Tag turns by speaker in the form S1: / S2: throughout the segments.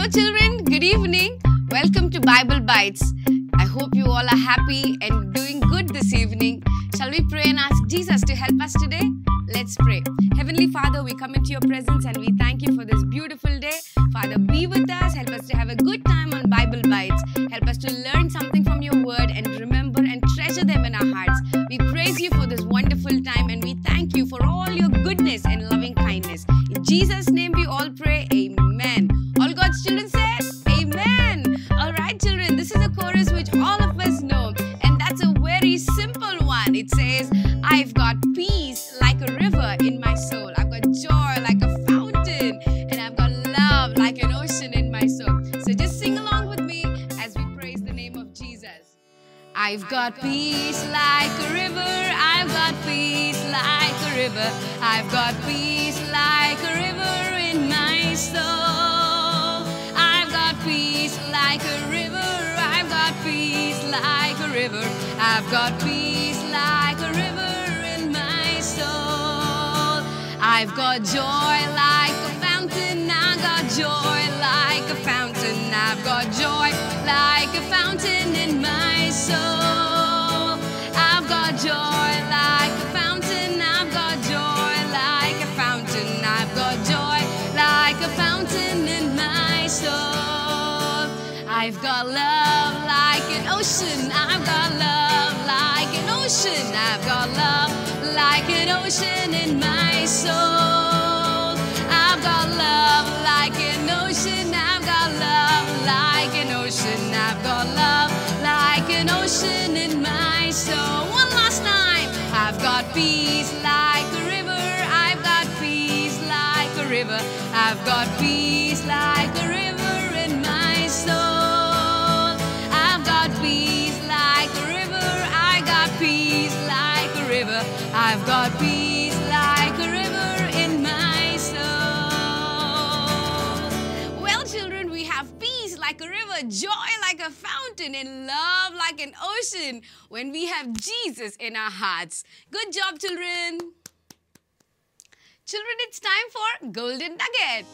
S1: Hello children, good evening. Welcome to Bible Bites. I hope you all are happy and doing good this evening. Shall we pray and ask Jesus to help us today? Let's pray. Heavenly Father, we come into your presence and we thank you for this beautiful day. Father, be with us. Help us to have a good time on Bible Bites. Help us to learn something from your word and remember and treasure them in our hearts. We praise you for this wonderful time and we thank you for all your goodness and loving kindness. In Jesus' name we all pray. Amen. All God's children said, Amen. Alright children, this is a chorus which all of us know and that's a very simple one. It says, I've got peace like a river in my soul. I've got joy like a fountain and I've got love like an ocean in my soul. So just sing along with me as we praise the name of Jesus. I've got peace like a river. I've got peace like a river. I've got peace like a river in my soul. I've got peace like a river. I've got peace like a river. I've got peace like a river in my soul. I've got joy like a fountain. I've got joy like a fountain. I've got joy like a fountain in my soul. I've got joy like a fountain. I've got joy like a fountain. I've got joy like a fountain in my soul. I've got love like an ocean. I've got love like an ocean. I've got love like an ocean in my soul. I've got love like an ocean. I've got love like an ocean. I've got love like an ocean in my soul. One last time. I've got peace like a river. I've got peace like a river. I've got peace like a river in my soul. I've got peace like a river. I got peace like a river. I've got peace like a river in my soul. Well, children, we have peace like a river, joy like a fountain, and love like an ocean when we have Jesus in our hearts. Good job, children. Children, it's time for Golden Nugget.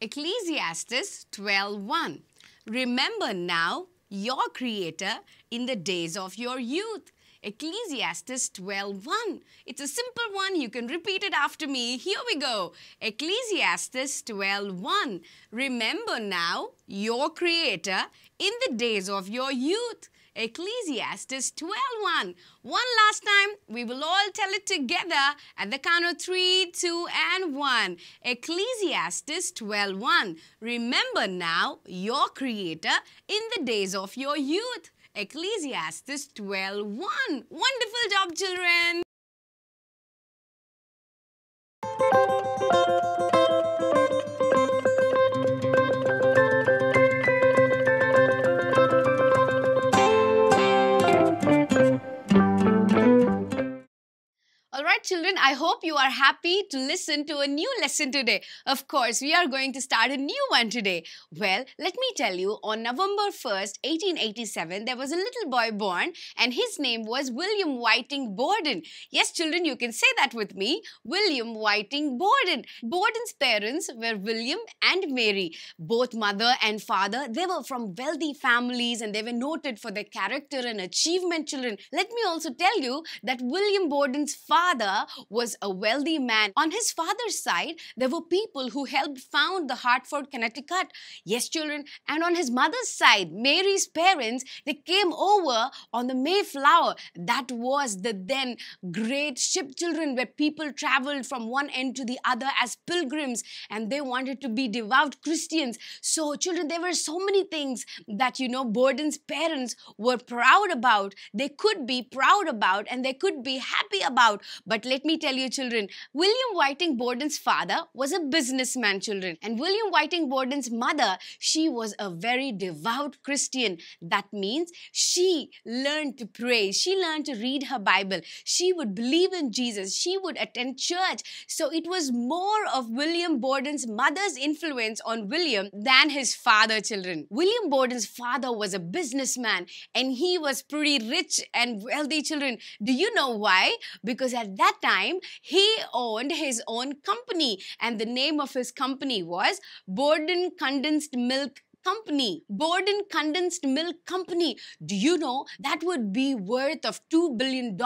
S1: Ecclesiastes 12:1. Remember now your Creator in the days of your youth. Ecclesiastes 12:1. It's a simple one. You can repeat it after me. Here we go. Ecclesiastes 12:1. Remember now your Creator in the days of your youth. Ecclesiastes 12:1. One last time, we will all tell it together at the count of 3, 2, and 1. Ecclesiastes 12:1. Remember now your Creator in the days of your youth. Ecclesiastes 12:1. Wonderful job, children. Alright children, I hope you are happy to listen to a new lesson today. Of course, we are going to start a new one today. Well, let me tell you, on November 1st, 1887, there was a little boy born and his name was William Whiting Borden. Yes children, you can say that with me. William Whiting Borden. Borden's parents were William and Mary. Both mother and father, they were from wealthy families and they were noted for their character and achievement, children. Let me also tell you that William Borden's father was a wealthy man. On his father's side, there were people who helped found the Hartford, Connecticut. Yes, children. And on his mother's side, Mary's parents, they came over on the Mayflower. That was the then great ship, children, where people traveled from one end to the other as pilgrims and they wanted to be devout Christians. So, children, there were so many things that, Borden's parents were proud about. They could be proud about and they could be happy about. But let me me tell you, children, William Whiting Borden's father was a businessman, children. And William Whiting Borden's mother, she was a very devout Christian. That means she learned to pray. She learned to read her Bible. She would believe in Jesus. She would attend church. So it was more of William Borden's mother's influence on William than his father, children. William Borden's father was a businessman and he was pretty rich and wealthy, children. Do you know why? Because at that time, he owned his own company and the name of his company was Borden Condensed Milk Company. Borden Condensed Milk Company. Do you know that would be worth of $2 billion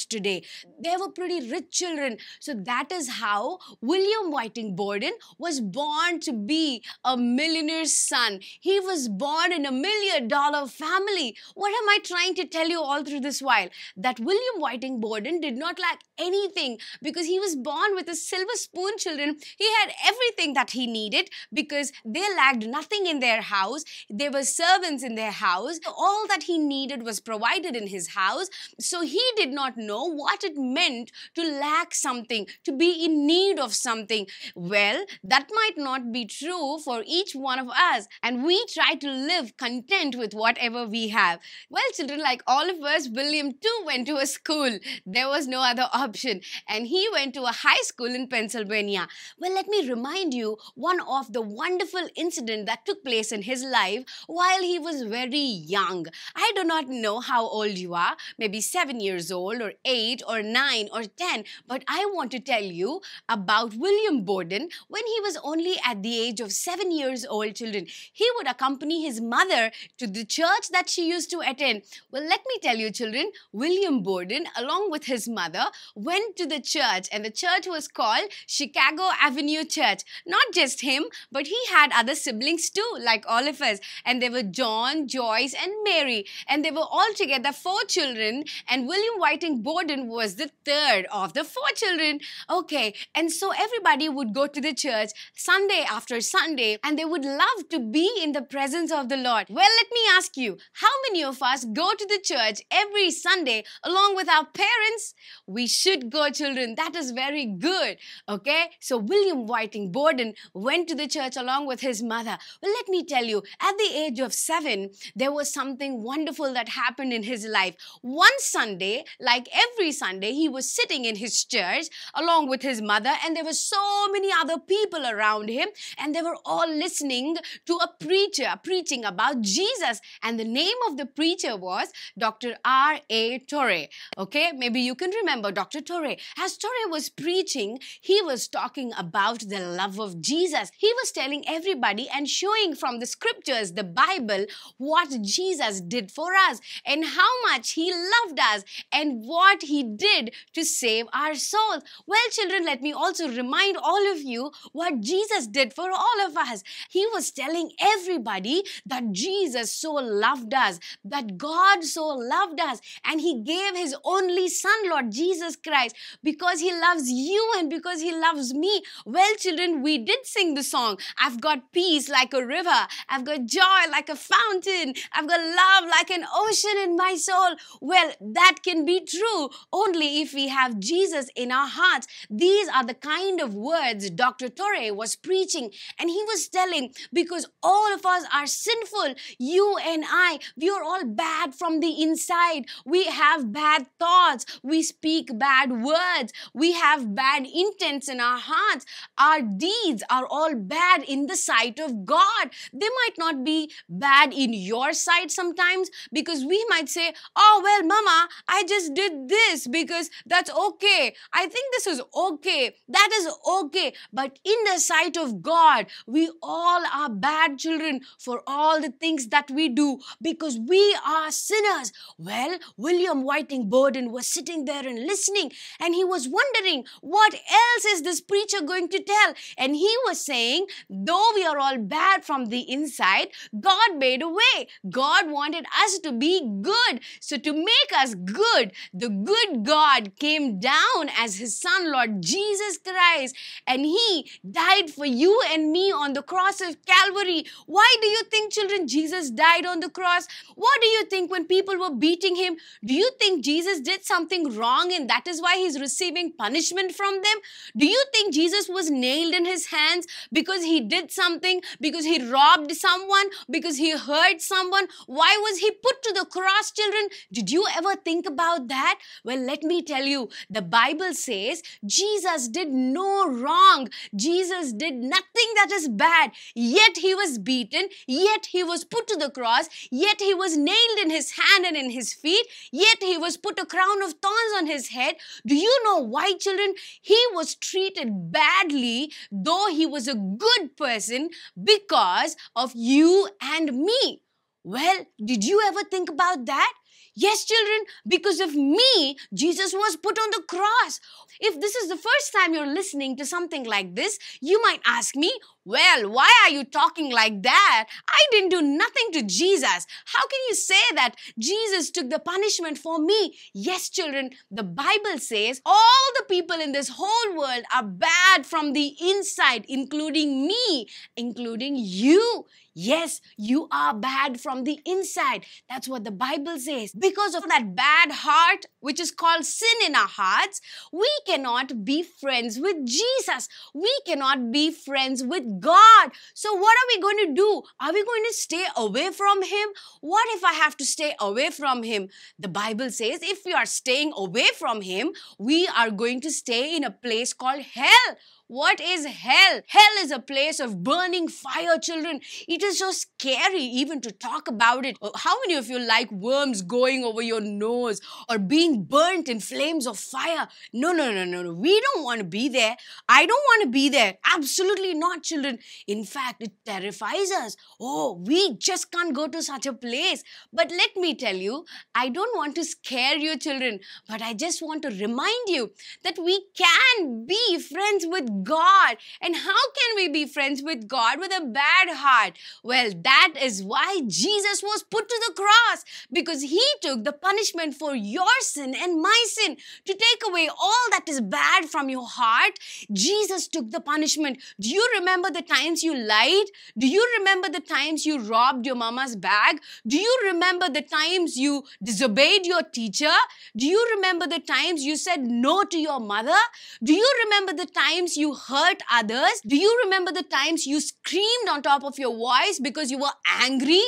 S1: today? They were pretty rich children. So that is how William Whiting Borden was born to be a millionaire's son. He was born in $1 million family. What am I trying to tell you all through this while? That William Whiting Borden did not lack anything because he was born with a silver spoon, children. He had everything that he needed because they lacked nothing in their house. There were servants in their house. All that he needed was provided in his house. So he did not know what it meant to lack something, to be in need of something. Well, that might not be true for each one of us. And we try to live content with whatever we have. Well, children, like all of us, William too went to a school. There was no other option. And he went to a high school in Pennsylvania. Well, let me remind you one of the wonderful incident that took place in his life while he was very young. I do not know how old you are, maybe 7 years old or 8 or 9 or 10, but I want to tell you about William Borden when he was only at the age of 7 years old, children. He would accompany his mother to the church that she used to attend. Well, let me tell you, children, William Borden, along with his mother, went to the church, and the church was called Chicago Avenue Church. Not just him, but he had other siblings too, like all of us. And they were John, Joyce, and Mary. And they were all together 4 children. And William Whiting Borden was the third of the 4 children. Okay, and so everybody would go to the church Sunday after Sunday, and they would love to be in the presence of the Lord. Well, let me ask you, how many of us go to the church every Sunday along with our parents? We should go, children. That is very good. Okay, so William Whiting Borden went to the church along with his mother. Well, let me tell you, at the age of 7, there was something wonderful that happened in his life. One Sunday, like every Sunday, he was sitting in his church along with his mother, and there were so many other people around him, and they were all listening to a preacher preaching about Jesus. And the name of the preacher was Dr. R.A. Torrey. Okay, maybe you can remember Dr. Torrey. As Torrey was preaching, he was talking about the love of Jesus. He was telling everybody and showing from the scriptures, the Bible, what Jesus did for us and how much he loved us and what he did to save our souls. Well, children, let me also remind all of you what Jesus did for all of us. He was telling everybody that Jesus so loved us, that God so loved us, and he gave his only son, Lord Jesus Christ, because he loves you and because he loves me. Well, children, we did sing the song, I've got peace like a river, I've got joy like a fountain, I've got love like an ocean in my soul. Well, that can be true only if we have Jesus in our hearts. These are the kind of words Dr. Torrey was preaching, and he was telling, because all of us are sinful, you and I, we are all bad from the inside. We have bad thoughts, we speak bad words, we have bad intents in our hearts. Our deeds are all bad in the sight of God. They might not be bad in your sight sometimes, because we might say, oh, well, Mama, I just did this because that's okay. I think this is okay. That is okay. But in the sight of God, we all are bad children for all the things that we do because we are sinners. Well, William Whiting Borden was sitting there and listening, and he was wondering, what else is this preacher going to tell? And he was saying, though we are all bad from the inside, God made a way. God wanted us to be good. So to make us good, the good God came down as his son, Lord Jesus Christ, and he died for you and me on the cross of Calvary. Why do you think, children, Jesus died on the cross? What do you think when people were beating him? Do you think Jesus did something wrong and that is why he's receiving punishment from them? Do you think Jesus was nailed in his hands because he did something, because he robbed someone, because he hurt someone? Why was he put to the cross, children? Did you ever think about that? Well, let me tell you, the Bible says Jesus did no wrong. Jesus did nothing that is bad. Yet he was beaten, yet he was put to the cross, yet he was nailed in his hand and in his feet, yet he was put a crown of thorns on his head. Do you know why, children? He was treated badly, though he was a good person, because of you and me. Well, did you ever think about that? Yes, children, because of me, Jesus was put on the cross. If this is the first time you're listening to something like this, you might ask me, well, why are you talking like that? I didn't do nothing to Jesus. How can you say that Jesus took the punishment for me? Yes, children, the Bible says all the people in this whole world are bad from the inside, including me, including you. Yes, you are bad from the inside. That's what the Bible says. Because of that bad heart, which is called sin in our hearts, we cannot be friends with Jesus. We cannot be friends with God. So what are we going to do? Are we going to stay away from him? What if I have to stay away from him? The Bible says if we are staying away from him, we are going to stay in a place called hell. What is hell? Hell is a place of burning fire, children. It is so scary even to talk about it. How many of you like worms going over your nose or being burnt in flames of fire? No. We don't want to be there. I don't want to be there. Absolutely not, children. In fact, it terrifies us. Oh, we just can't go to such a place. But let me tell you, I don't want to scare you, children, but I just want to remind you that we can be friends with God. And how can we be friends with God with a bad heart? Well, that is why Jesus was put to the cross, because he took the punishment for your sin and my sin. To take away all that is bad from your heart, Jesus took the punishment. Do you remember the times you lied? Do you remember the times you robbed your mama's bag? Do you remember the times you disobeyed your teacher? Do you remember the times you said no to your mother? Do you remember the times you hurt others? Do you remember the times you screamed on top of your voice because you were angry?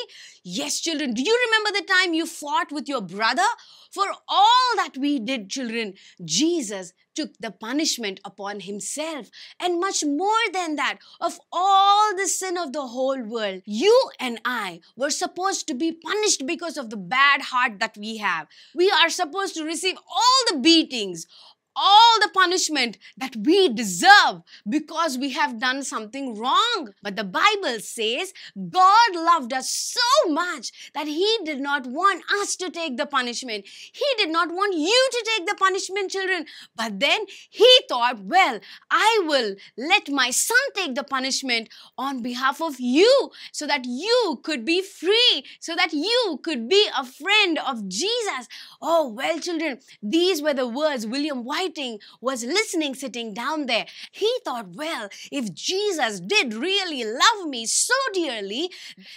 S1: Yes, children. Do you remember the time you fought with your brother? For all that we did, children, Jesus took the punishment upon himself. And much more than that, of all the sin of the whole world, you and I were supposed to be punished because of the bad heart that we have. We are supposed to receive all the beatings, all the punishment that we deserve because we have done something wrong. But the Bible says God loved us so much that he did not want us to take the punishment. He did not want you to take the punishment, children. But then he thought, well, I will let my son take the punishment on behalf of you so that you could be free, so that you could be a friend of Jesus. Oh, well, children, these were the words William Whiting was listening, sitting down there. He thought, well, if Jesus did really love me so dearly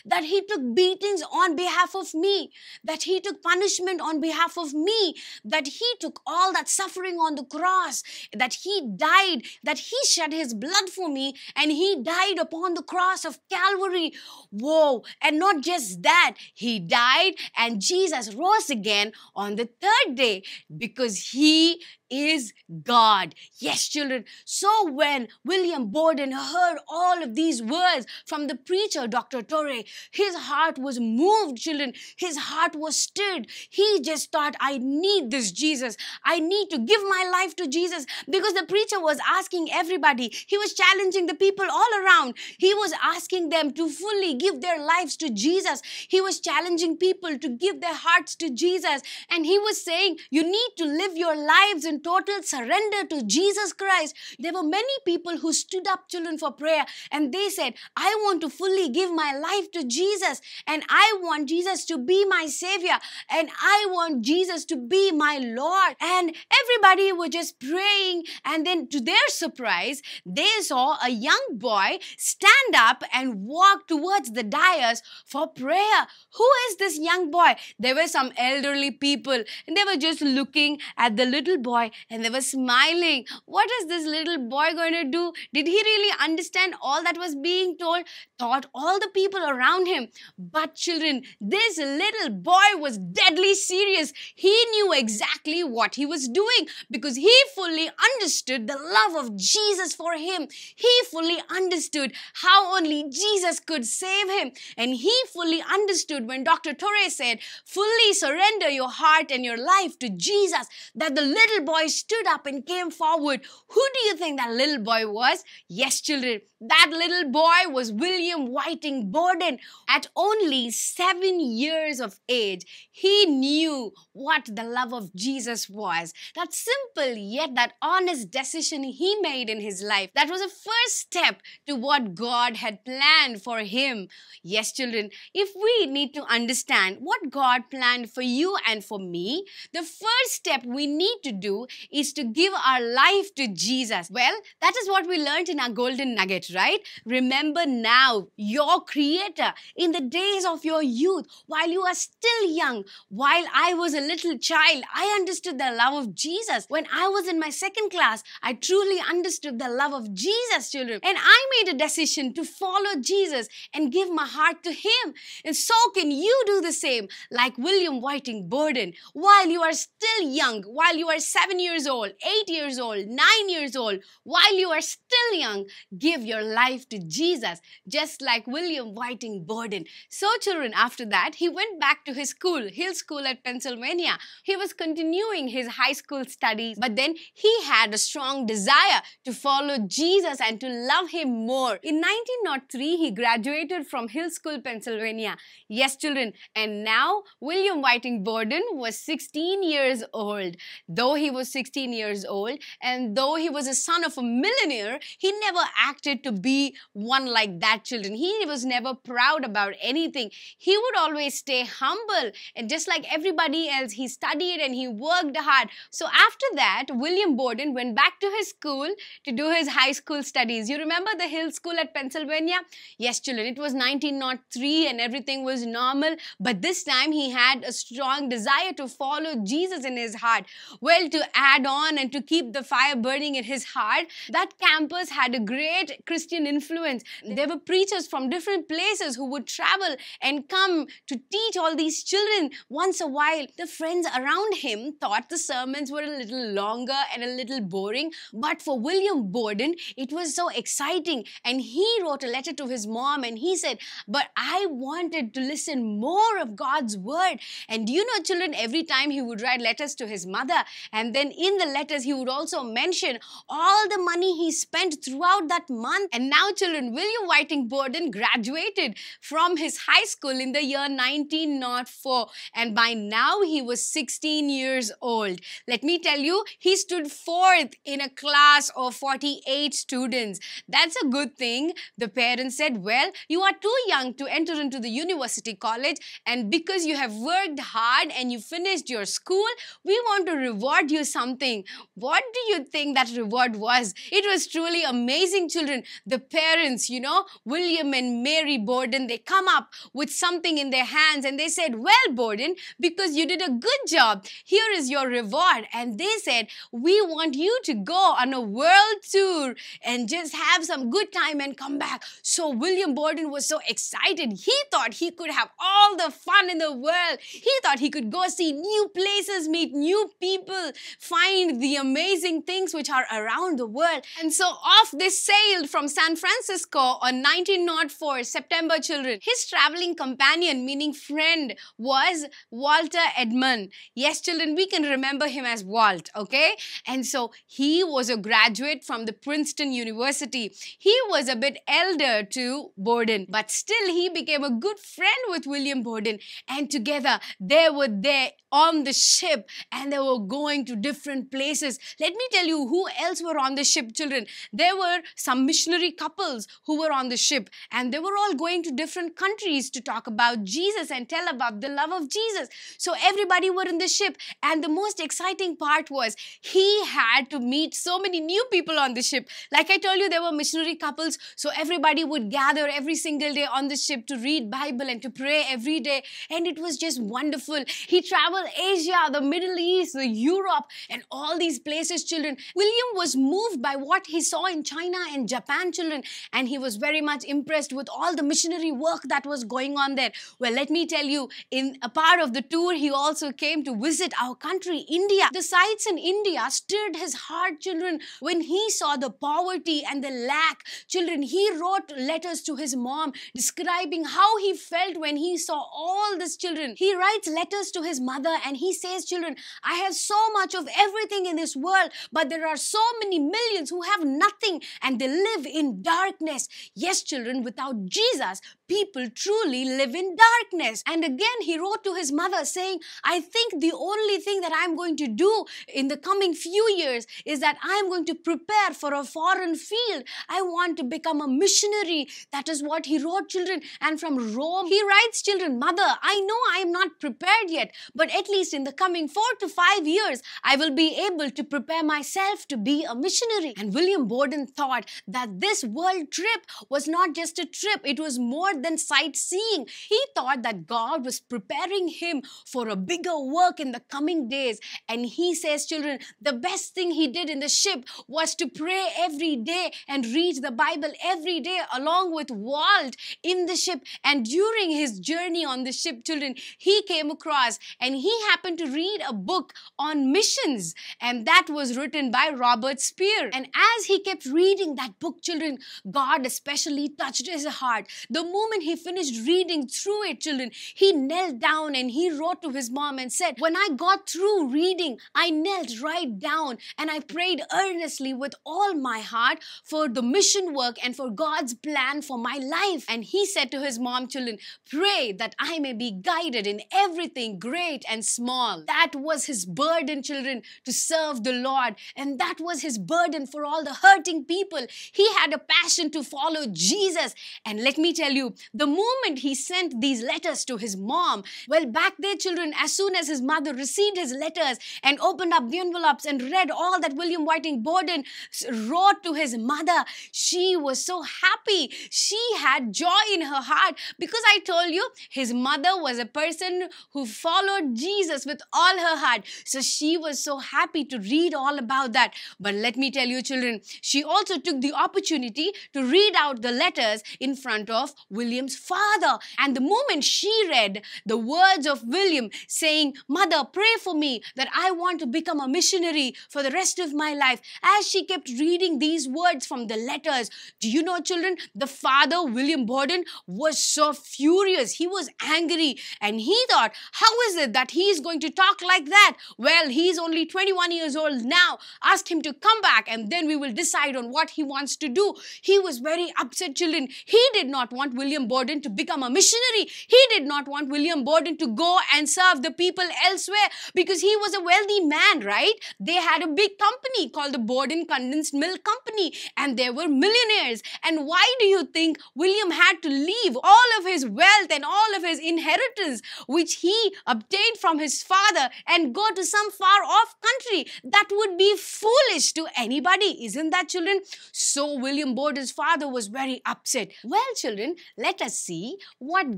S1: that he took beatings on behalf of me, that he took punishment on behalf of me, that he took all that suffering on the cross, that he died, that he shed his blood for me, and he died upon the cross of Calvary. Whoa! And not just that, he died and Jesus rose again on the third day because he is God. Yes, children. So when William Borden heard all of these words from the preacher, Dr. Torrey, his heart was moved, children. His heart was stirred. He just thought, I need this Jesus. I need to give my life to Jesus, because the preacher was asking everybody. He was challenging the people all around. He was asking them to fully give their lives to Jesus. He was challenging people to give their hearts to Jesus. And he was saying, you need to live your lives into in total surrender to Jesus Christ. There were many people who stood up, children, for prayer, and they said, I want to fully give my life to Jesus, and I want Jesus to be my Savior, and I want Jesus to be my Lord. And everybody was just praying, and then to their surprise, they saw a young boy stand up and walk towards the dais for prayer. Who is this young boy? There were some elderly people, and they were just looking at the little boy, and they were smiling. What is this little boy going to do? Did he really understand all that was being told? Thought all the people around him. But children, this little boy was deadly serious. He knew exactly what he was doing because he fully understood the love of Jesus for him. He fully understood how only Jesus could save him. And he fully understood when Dr. Torre said, fully surrender your heart and your life to Jesus, that the little boy stood up and came forward. Who do you think that little boy was? Yes, children, that little boy was William Whiting Borden. At only 7 years of age, he knew what the love of Jesus was. That simple yet that honest decision he made in his life, that was a first step to what God had planned for him. Yes, children, if we need to understand what God planned for you and for me, the first step we need to do is to give our life to Jesus. Well, that is what we learned in our golden nugget, right? Remember now your Creator in the days of your youth, while you are still young. While I was a little child, I understood the love of Jesus. When I was in my second class, I truly understood the love of Jesus, children. And I made a decision to follow Jesus and give my heart to Him. And so can you do the same, like William Whiting Borden. While you are still young, while you are 7 years old, 8 years old, 9 years old, while you are still young, give your life to Jesus, just like William Whiting Borden. So children, after that, he went back to his school, Hill School at Pennsylvania. He was continuing his high school studies, but then he had a strong desire to follow Jesus and to love Him more. In 1903, he graduated from Hill School, Pennsylvania. Yes, children, and now William Whiting Borden was 16 years old. Though he was 16 years old, and though he was a son of a millionaire, he never acted to be one like that, children. He was never proud about anything. He would always stay humble, and just like everybody else, he studied and he worked hard. So after that, William Borden went back to his school to do his high school studies. You remember the Hill School at Pennsylvania? Yes, children, it was 1903 and everything was normal, but this time he had a strong desire to follow Jesus in his heart. Well, to add on and to keep the fire burning in his heart, that campus had a great Christian influence. There were preachers from different places who would travel and come to teach all these children once a while. The friends around him thought the sermons were a little longer and a little boring, but for William Borden, it was so exciting, and he wrote a letter to his mom and he said, but I wanted to listen more of God's word. And you know, children, every time he would write letters to his mother, and then in the letters he would also mention all the money he spent throughout that month. And now, children, William Whiting Borden graduated from his high school in the year 1904, and by now he was 16 years old. Let me tell you, he stood fourth in a class of 48 students. That's a good thing. The parents said, well, you are too young to enter into the university college, and because you have worked hard and you finished your school, we want to reward you something. What do you think that reward was? It was truly amazing, children. The parents, you know, William and Mary Borden, they come up with something in their hands and they said, well, Borden, because you did a good job, here is your reward. And they said, we want you to go on a world tour and just have some good time and come back. So William Borden was so excited. He thought he could have all the fun in the world. He thought he could go see new places, meet new people, find the amazing things which are around the world. And so off they sailed from from San Francisco on 1904 September, children. His traveling companion, meaning friend, was Walter Edmond. Yes, children, we can remember him as Walt, okay? And so he was a graduate from the Princeton University. He was a bit elder to Borden, but still he became a good friend with William Borden, and together they were there on the ship and they were going to different places. Let me tell you who else were on the ship, children. There were some missionary couples who were on the ship, and they were all going to different countries to talk about Jesus and tell about the love of Jesus. So everybody were in the ship, and the most exciting part was he had to meet so many new people on the ship. Like I told you, there were missionary couples, so everybody would gather every single day on the ship to read Bible and to pray every day, and it was just wonderful. He traveled Asia, the Middle East, the Europe, and all these places, children. William was moved by what he saw in China and Japan, children, and he was very much impressed with all the missionary work that was going on there. Well, let me tell you, in a part of the tour, he also came to visit our country, India. The sights in India stirred his heart, children, when he saw the poverty and the lack. Children, he wrote letters to his mom describing how he felt when he saw all this, children. He writes letters to his mother and he says, children, I have so much of everything in this world, but there are so many millions who have nothing and they live in darkness. Yes, children, without Jesus, people truly live in darkness. And again, he wrote to his mother saying, I think the only thing that I'm going to do in the coming few years is that I'm going to prepare for a foreign field. I want to become a missionary. That is what he wrote, children. And from Rome, he writes, children, Mother, I know I'm not prepared yet, but at least in the coming 4 to 5 years, I will be able to prepare myself to be a missionary. And William Borden thought that this world trip was not just a trip, it was more than sightseeing. He thought that God was preparing him for a bigger work in the coming days. And he says, children, the best thing he did in the ship was to pray every day and read the Bible every day along with Walt in the ship. And during his journey on the ship, children, he came across and he happened to read a book on missions, and that was written by Robert Spear. And as he kept reading that book, children, God especially touched his heart. The moment he finished reading through it, children, he knelt down and he wrote to his mom and said, when I got through reading, I knelt right down and I prayed earnestly with all my heart for the mission work and for God's plan for my life. And he said to his mom, children, pray that I may be guided in everything great and small. That was his burden, children, to serve the Lord. And that was his burden for all the hurting people. He had a passion to follow Jesus. And let me tell you, the moment he sent these letters to his mom, well, back there, children, as soon as his mother received his letters and opened up the envelopes and read all that William Whiting Borden wrote to his mother, she was so happy. She had joy in her heart because I told you, his mother was a person who followed Jesus with all her heart. So she was so happy to read all about that. But let me tell you, children, she also took the opportunity to read out the letters in front of William's father. And the moment she read the words of William saying, Mother, pray for me that I want to become a missionary for the rest of my life. As she kept reading these words from the letters, do you know, children, the father, William Borden, was so furious. He was angry and he thought, how is it that he is going to talk like that? Well, he's only 21 years old now. Ask him to come back and then we will decide on what he wants to do. He was very upset, children. He did not want William Borden to become a missionary. He did not want William Borden to go and serve the people elsewhere because he was a wealthy man, right? They had a big company called the Borden Condensed Milk Company and they were millionaires. And why do you think William had to leave all of his wealth and all of his inheritance which he obtained from his father and go to some far off country? That would be foolish to anybody, isn't that, children? So William Borden's father was very upset. Well, children, let us see what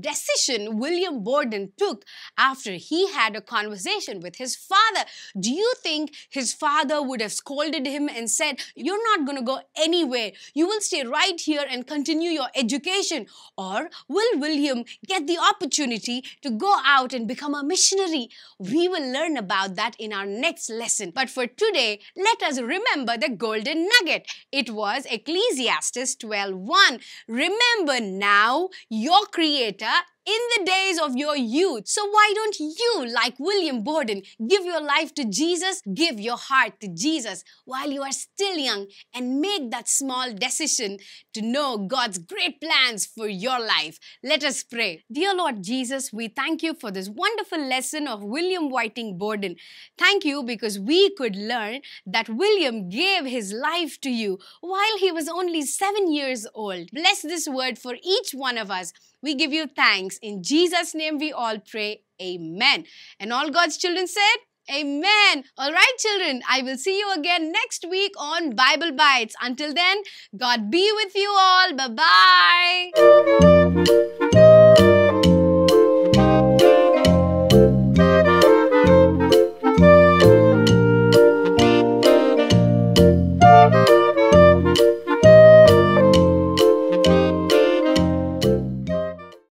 S1: decision William Borden took after he had a conversation with his father. Do you think his father would have scolded him and said, you're not going to go anywhere. You will stay right here and continue your education? Or will William get the opportunity to go out and become a missionary? We will learn about that in our next lesson. But for today, let us remember the golden nugget. It was Ecclesiastes Ecclesiastes 12:1. Remember now your Creator in the days of your youth. So why don't you, like William Borden, give your life to Jesus, give your heart to Jesus while you are still young, and make that small decision to know God's great plans for your life. Let us pray. Dear Lord Jesus, we thank you for this wonderful lesson of William Whiting Borden. Thank you because we could learn that William gave his life to you while he was only 7 years old. Bless this word for each one of us. We give you thanks. In Jesus' name we all pray. Amen. And all God's children said, Amen. All right, children, I will see you again next week on Bible Bites. Until then, God be with you all. Bye-bye.